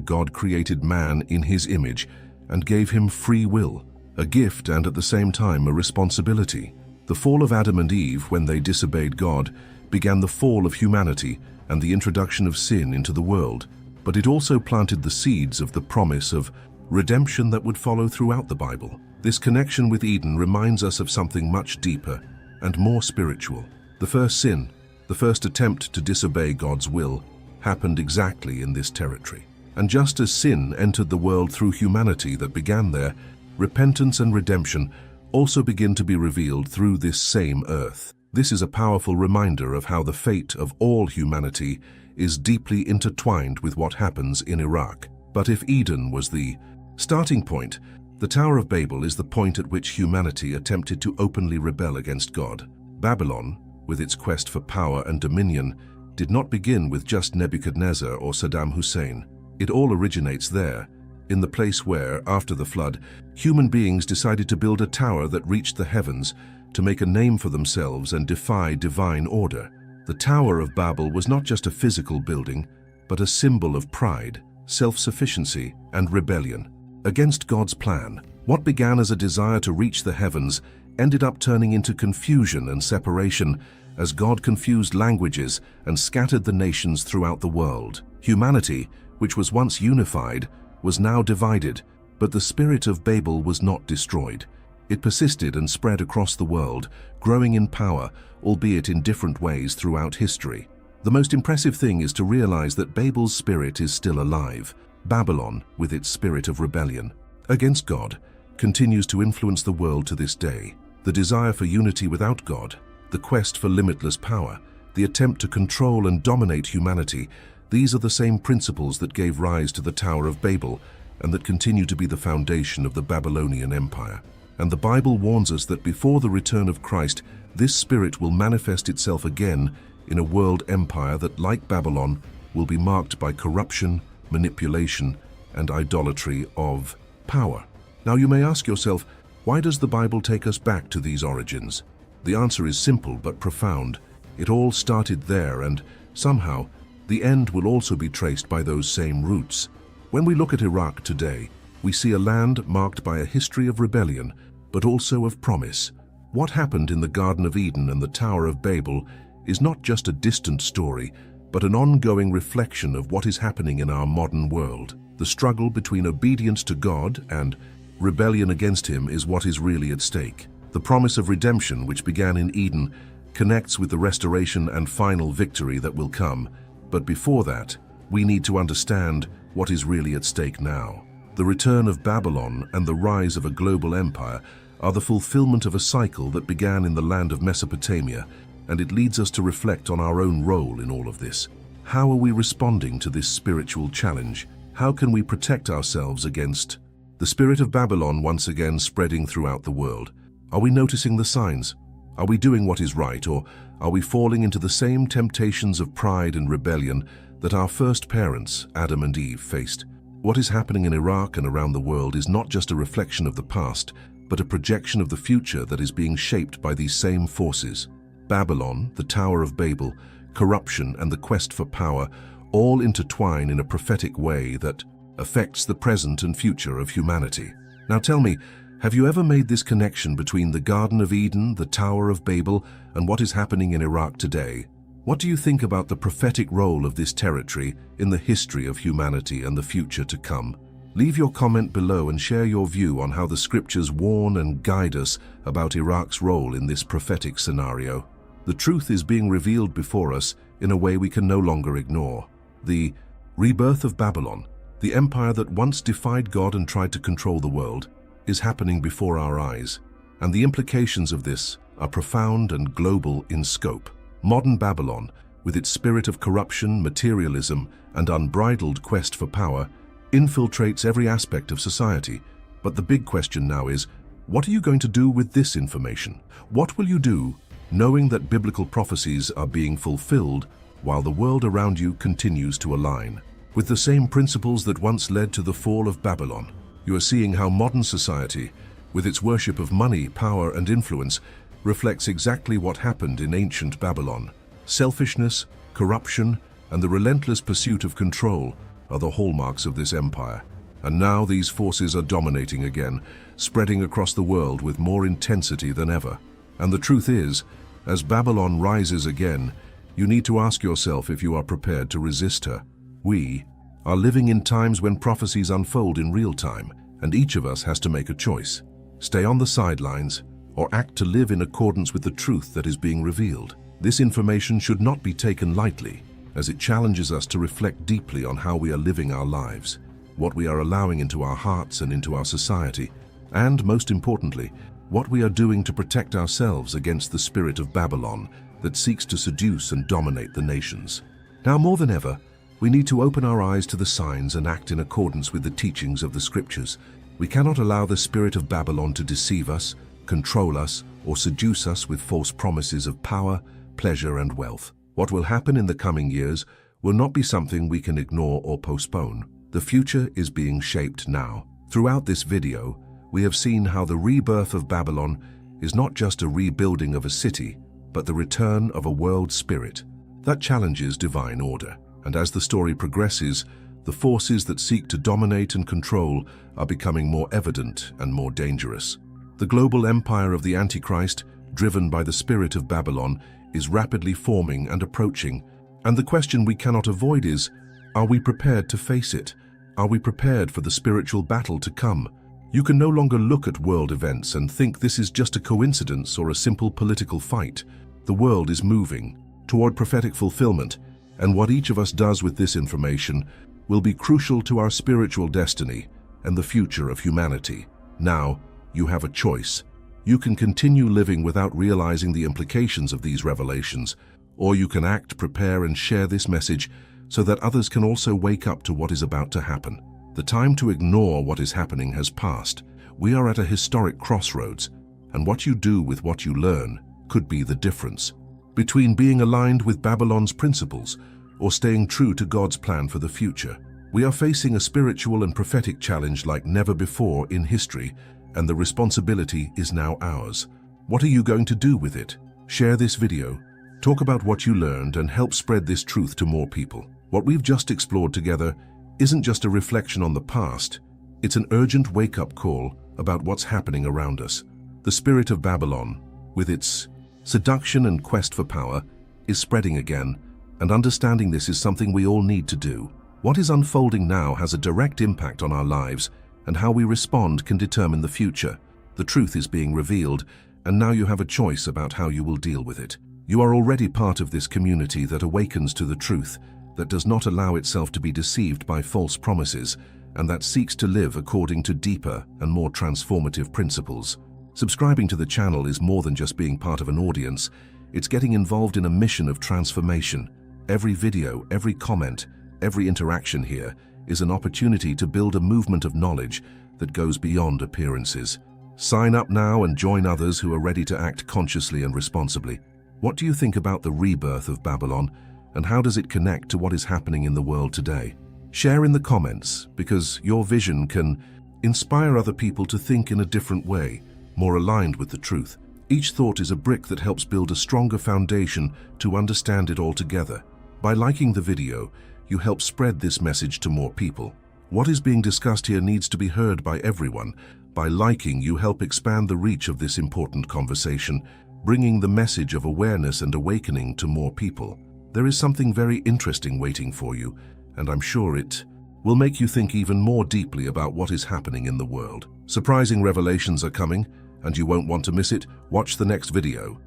God created man in his image and gave him free will, a gift and at the same time a responsibility. The fall of Adam and Eve, when they disobeyed God, began the fall of humanity and the introduction of sin into the world. But it also planted the seeds of the promise of redemption that would follow throughout the Bible. This connection with Eden reminds us of something much deeper and more spiritual. The first sin, the first attempt to disobey God's will, happened exactly in this territory. And just as sin entered the world through humanity that began there, repentance and redemption also begin to be revealed through this same earth. This is a powerful reminder of how the fate of all humanity is deeply intertwined with what happens in Iraq. But if Eden was the starting point, the Tower of Babel is the point at which humanity attempted to openly rebel against God. Babylon, with its quest for power and dominion, did not begin with just Nebuchadnezzar or Saddam Hussein. It all originates there, in the place where, after the flood, human beings decided to build a tower that reached the heavens to make a name for themselves and defy divine order. The Tower of Babel was not just a physical building, but a symbol of pride, self-sufficiency, and rebellion against God's plan. What began as a desire to reach the heavens ended up turning into confusion and separation as God confused languages and scattered the nations throughout the world. Humanity, which was once unified, was now divided, but the spirit of Babel was not destroyed. It persisted and spread across the world, growing in power, albeit in different ways throughout history. The most impressive thing is to realize that Babel's spirit is still alive. Babylon, with its spirit of rebellion against God, continues to influence the world to this day. The desire for unity without God, the quest for limitless power, the attempt to control and dominate humanity, these are the same principles that gave rise to the Tower of Babel and that continue to be the foundation of the Babylonian Empire. And the Bible warns us that before the return of Christ, this spirit will manifest itself again in a world empire that, like Babylon, will be marked by corruption, manipulation, and idolatry of power. Now you may ask yourself, why does the Bible take us back to these origins? The answer is simple but profound. It all started there, and somehow, the end will also be traced by those same roots. When we look at Iraq today, we see a land marked by a history of rebellion, but also of promise. What happened in the Garden of Eden and the Tower of Babel is not just a distant story, but an ongoing reflection of what is happening in our modern world. The struggle between obedience to God and rebellion against Him is what is really at stake. The promise of redemption, which began in Eden, connects with the restoration and final victory that will come. But before that, we need to understand what is really at stake now. The return of Babylon and the rise of a global empire are the fulfillment of a cycle that began in the land of Mesopotamia, and it leads us to reflect on our own role in all of this. How are we responding to this spiritual challenge? How can we protect ourselves against the spirit of Babylon once again spreading throughout the world? Are we noticing the signs? Are we doing what is right, or are we falling into the same temptations of pride and rebellion that our first parents, Adam and Eve, faced? What is happening in Iraq and around the world is not just a reflection of the past, but a projection of the future that is being shaped by these same forces. Babylon, the Tower of Babel, corruption, and the quest for power all intertwine in a prophetic way that affects the present and future of humanity. Now tell me, have you ever made this connection between the Garden of Eden, the Tower of Babel, and what is happening in Iraq today? What do you think about the prophetic role of this territory in the history of humanity and the future to come? Leave your comment below and share your view on how the scriptures warn and guide us about Iraq's role in this prophetic scenario. The truth is being revealed before us in a way we can no longer ignore. The rebirth of Babylon, the empire that once defied God and tried to control the world, is happening before our eyes, and the implications of this are profound and global in scope. Modern Babylon, with its spirit of corruption, materialism, and unbridled quest for power, infiltrates every aspect of society. But the big question now is, what are you going to do with this information? What will you do knowing that biblical prophecies are being fulfilled while the world around you continues to align with the same principles that once led to the fall of Babylon? You are seeing how modern society, with its worship of money, power, and influence, reflects exactly what happened in ancient Babylon. Selfishness, corruption, and the relentless pursuit of control are the hallmarks of this empire. And now these forces are dominating again, spreading across the world with more intensity than ever. And the truth is, as Babylon rises again, you need to ask yourself if you are prepared to resist her. We are living in times when prophecies unfold in real time, and each of us has to make a choice. Stay on the sidelines, or act to live in accordance with the truth that is being revealed. This information should not be taken lightly, as it challenges us to reflect deeply on how we are living our lives, what we are allowing into our hearts and into our society, and, most importantly, what we are doing to protect ourselves against the spirit of Babylon that seeks to seduce and dominate the nations. Now more than ever, we need to open our eyes to the signs and act in accordance with the teachings of the Scriptures. We cannot allow the spirit of Babylon to deceive us, control us, or seduce us with false promises of power, pleasure, and wealth. What will happen in the coming years will not be something we can ignore or postpone. The future is being shaped now. Throughout this video, we have seen how the rebirth of Babylon is not just a rebuilding of a city, but the return of a world spirit that challenges divine order. And as the story progresses, the forces that seek to dominate and control are becoming more evident and more dangerous. The global empire of the Antichrist, driven by the spirit of Babylon, is rapidly forming and approaching. And the question we cannot avoid is, are we prepared to face it? Are we prepared for the spiritual battle to come? You can no longer look at world events and think this is just a coincidence or a simple political fight. The world is moving toward prophetic fulfillment, and what each of us does with this information will be crucial to our spiritual destiny and the future of humanity. Now, you have a choice. You can continue living without realizing the implications of these revelations, or you can act, prepare, and share this message so that others can also wake up to what is about to happen. The time to ignore what is happening has passed. We are at a historic crossroads, and what you do with what you learn could be the difference between being aligned with Babylon's principles or staying true to God's plan for the future. We are facing a spiritual and prophetic challenge like never before in history, and the responsibility is now ours. What are you going to do with it? Share this video, talk about what you learned, and help spread this truth to more people. What we've just explored together isn't just a reflection on the past, it's an urgent wake-up call about what's happening around us. The spirit of Babylon, with its seduction and quest for power, is spreading again, and understanding this is something we all need to do. What is unfolding now has a direct impact on our lives, and how we respond can determine the future. The truth is being revealed, and now you have a choice about how you will deal with it. You are already part of this community that awakens to the truth, that does not allow itself to be deceived by false promises, and that seeks to live according to deeper and more transformative principles. Subscribing to the channel is more than just being part of an audience. It's getting involved in a mission of transformation. Every video, every comment, every interaction here is an opportunity to build a movement of knowledge that goes beyond appearances. Sign up now and join others who are ready to act consciously and responsibly. What do you think about the rebirth of Babylon, and how does it connect to what is happening in the world today? Share in the comments, because your vision can inspire other people to think in a different way, more aligned with the truth. Each thought is a brick that helps build a stronger foundation to understand it all together. By liking the video, you help spread this message to more people. What is being discussed here needs to be heard by everyone. By liking, you help expand the reach of this important conversation, bringing the message of awareness and awakening to more people. There is something very interesting waiting for you, and I'm sure it will make you think even more deeply about what is happening in the world. Surprising revelations are coming, and you won't want to miss it. Watch the next video.